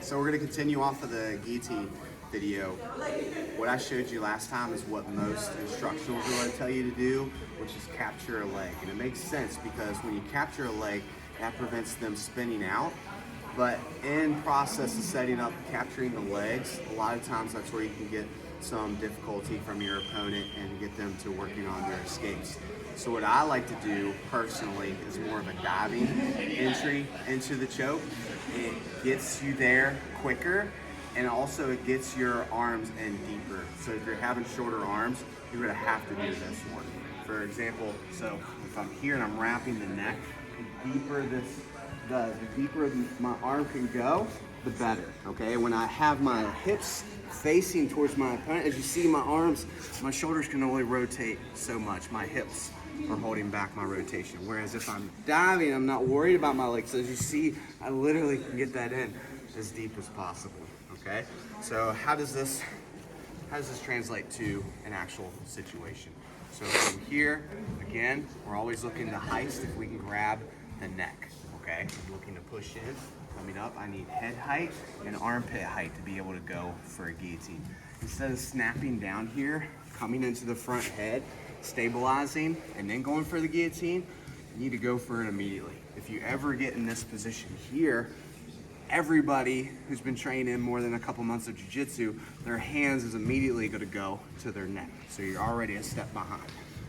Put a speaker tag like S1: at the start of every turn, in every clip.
S1: So we're going to continue off of the guillotine video. What I showed you last time is what most instructionals are going to tell you to do, which is capture a leg. And it makes sense because when you capture a leg, that prevents them spinning out. But in process of setting up capturing the legs, a lot of times that's where you can get some difficulty from your opponent and get them to working on their escapes. So what I like to do personally is more of a diving entry into the choke. It gets you there quicker, and also it gets your arms in deeper. So if you're having shorter arms, you're gonna have to do this one. For example, so if I'm here and I'm wrapping the neck, the deeper this does, the deeper my arm can go, the better, okay? When I have my hips facing towards my opponent, as you see my arms, my shoulders can only rotate so much. My hips are holding back my rotation. Whereas if I'm diving, I'm not worried about my legs. So as you see, I literally can get that in as deep as possible, okay? So how does this translate to an actual situation? So from here, again, we're always looking to heist if we can grab the neck, okay? I'm looking to push in. Coming up, I need head height and armpit height to be able to go for a guillotine. Instead of snapping down here, coming into the front head, stabilizing, and then going for the guillotine, you need to go for it immediately. If you ever get in this position here, everybody who's been training more than a couple months of jiu-jitsu, their hands is immediately going to go to their neck. So you're already a step behind.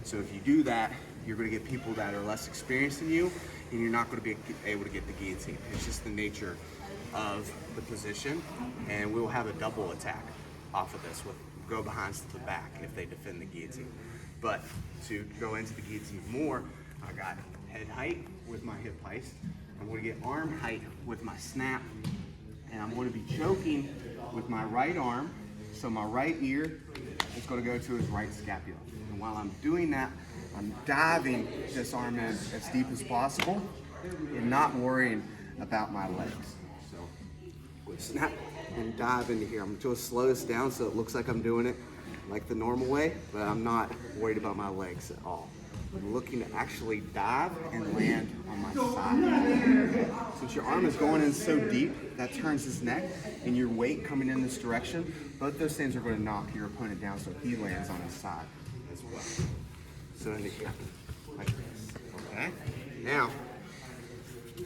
S1: So if you do that, you're going to get people that are less experienced than you, and you're not going to be able to get the guillotine. It's just the nature of the position, and we'll have a double attack off of this with go behinds to the back if they defend the guillotine. But to go into the guillotine more, I got head height with my hip heist. I'm going to get arm height with my snap, and I'm going to be choking with my right arm. So my right ear is going to go to his right scapula. And while I'm doing that, I'm diving this arm in as deep as possible and not worrying about my legs. So I'm going to snap and dive into here. I'm going to slow this down so it looks like I'm doing it like the normal way, but I'm not worried about my legs at all. I'm looking to actually dive and land on my side. Since your arm is going in so deep, that turns his neck, and your weight coming in this direction, both those things are going to knock your opponent down so he lands on his side as well. So into here, like this, okay? Now,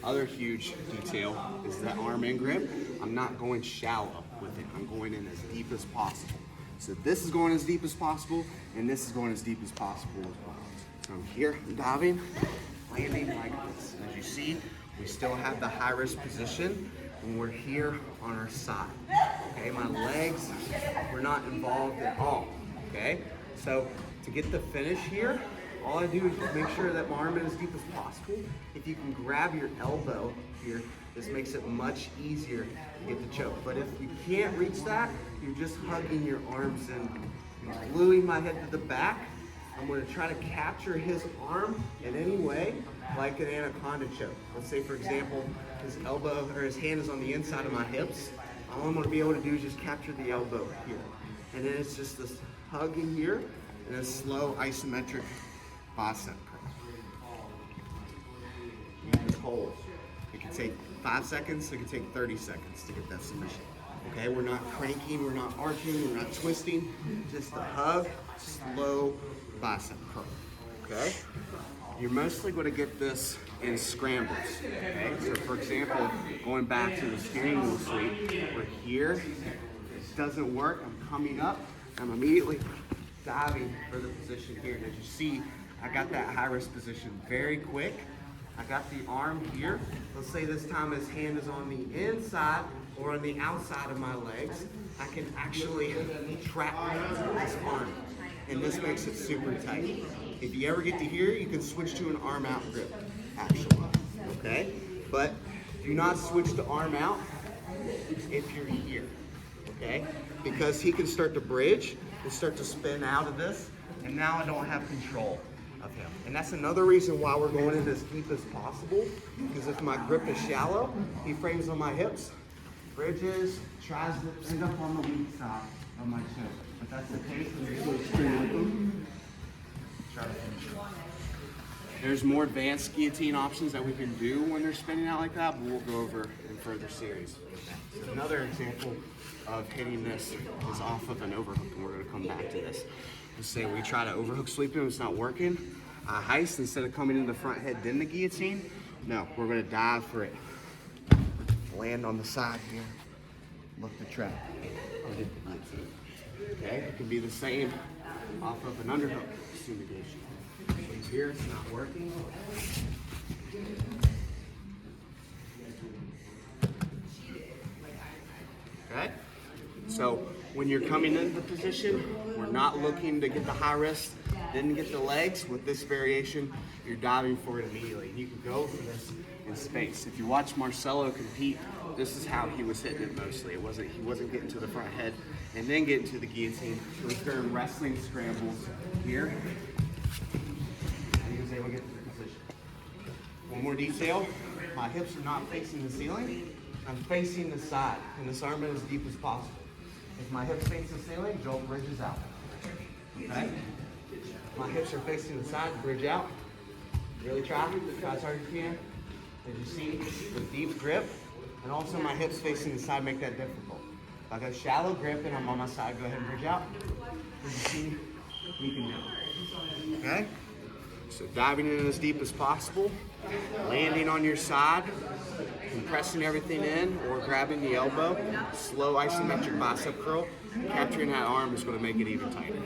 S1: other huge detail is that arm in grip. I'm not going shallow with it. I'm going in as deep as possible. So this is going as deep as possible, and this is going as deep as possible as well. From here, I'm diving, landing like this. As you see, we still have the high risk position when we're here on our side. Okay, my legs were not involved at all. Okay, so to get the finish here, all I do is just make sure that my arm is as deep as possible. If you can grab your elbow here, this makes it much easier to get the choke. But if you can't reach that, you're just hugging your arms and gluing my head to the back. I'm going to try to capture his arm in any way, like an anaconda choke. Let's say, for example, his elbow or his hand is on the inside of my hips. All I'm going to be able to do is just capture the elbow here. And then it's just this hug in here and a slow isometric bicep curl. Just hold. It can take 5 seconds, it can take 30 seconds to get that submission. Okay, we're not cranking, we're not arching, we're not twisting, just a hug, slow bicep curl, okay? You're mostly going to get this in scrambles, okay? So for example, going back to the steering wheel sweep, we're here, it doesn't work, I'm coming up, I'm immediately diving for the position here. And as you see, I got that high risk position very quick. I got the arm here. Let's say this time his hand is on the inside or on the outside of my legs. I can actually trap this arm, and this makes it super tight. If you ever get to here, you can switch to an arm out grip, actually, okay? But do not switch to arm out if you're here, okay? Because he can start to bridge and start to spin out of this, and now I don't have control of him. And that's another reason why we're going in as deep as possible, because if my grip is shallow, he frames on my hips, bridges, tries to end up on the weak side of my chest. But that's the case when you're so extreme with them. Try to finish it. There's more advanced guillotine options that we can do when they're spinning out like that, but we'll go over in further series. So another example of hitting this is off of an overhook, and we're going to come back to this. Let's say we try to overhook sweep him, it's not working. Heist, instead of coming in the front head, then the guillotine, no, we're going to dive for it. Land on the side here, look the trap, and hit the guillotine. Okay, it can be the same off of an underhook sumigation. So here it's not working. Okay, so when you're coming into position, we're not looking to get the high wrist, then get the legs. With this variation, you're diving for it immediately. And you can go for this in space. If you watch Marcelo compete, this is how he was hitting it mostly. He wasn't getting to the front head and then getting to the guillotine. He was doing wrestling scrambles here. And he was able to get to the position. One more detail, my hips are not facing the ceiling. I'm facing the side, and this arm is as deep as possible. If my hips face the ceiling, jolt bridges out. Okay? My hips are facing the side, bridge out. Really try as hard as you can. As you see, the deep grip, and also my hips facing the side make that difficult. If I go shallow grip and I'm on my side, go ahead and bridge out. As you see, we can do it. Okay? So diving in as deep as possible, landing on your side, compressing everything in, or grabbing the elbow, slow isometric bicep curl, capturing that arm is going to make it even tighter.